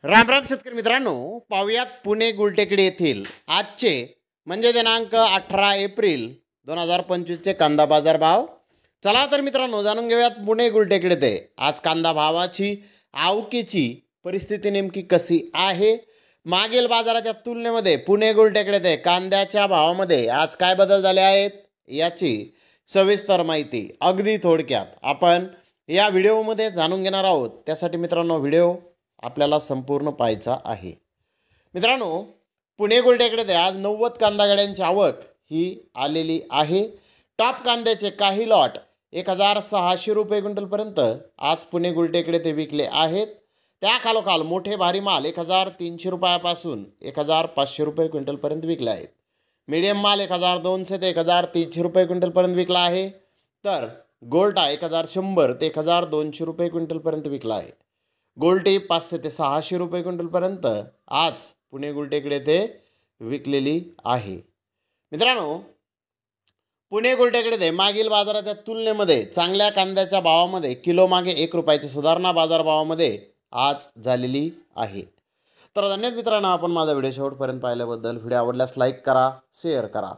रामराम शेतकरी मित्रांनो, पाहुयात पुणे गुलटेकडी येथील आजचे म्हणजे दिनांक 18 एप्रिल 2025चे कांदा बाजार भाव. चला तर मित्रांनो जाणून घेऊयात पुणे गुलटेकडी येथे आज कांदा भावाची आवकेची परिस्थिती नेमकी कशी आहे. मागील बाजाराच्या तुलनेमध्ये पुणे गुलटेकडी येथे कांद्याच्या भावामध्ये आज काय बदल झाले आहेत याची सविस्तर माहिती अगदी थोडक्यात आपण या व्हिडिओमध्ये जाणून घेणार आहोत. त्यासाठी मित्रांनो व्हिडिओ आपल्याला संपूर्ण पाहायचा आहे. मित्रांनो पुणे गुलटेकडे आज 90 कांदा गाड्यांची आवक ही आलेली आहे. टॉप कांद्याचे काही लॉट 1600 रुपये क्विंटलपर्यंत आज पुणे गुलटेकडे ते विकले आहेत. त्या खालोखाल मोठे भारी माल 1300 रुपयापासून 1500 रुपये क्विंटलपर्यंत विकले आहेत. मीडियम माल 1200 ते 1300 रुपये क्विंटलपर्यंत विकला आहे. तर गोल्टा 1100 ते 1200 रुपये क्विंटलपर्यंत विकला आहे. गोल्टी 500 ते 600 रुपये क्विंटलपर्यंत आज पुणे गुलटेकडे ते विकलेली आहे. मित्रांनो पुणे गुलटेकडे ते मागील बाजाराच्या तुलनेमध्ये चांगल्या कांद्याच्या भावामध्ये किलो मागे 1 रुपयाची सुधारणा बाजारभावामध्ये आज झालेली आहे. तर धन्यवाद मित्रांनो, आपण माझा व्हिडिओ शेवटपर्यंत पाहिल्याबद्दल. व्हिडिओ आवडल्यास लाईक करा, शेअर करा.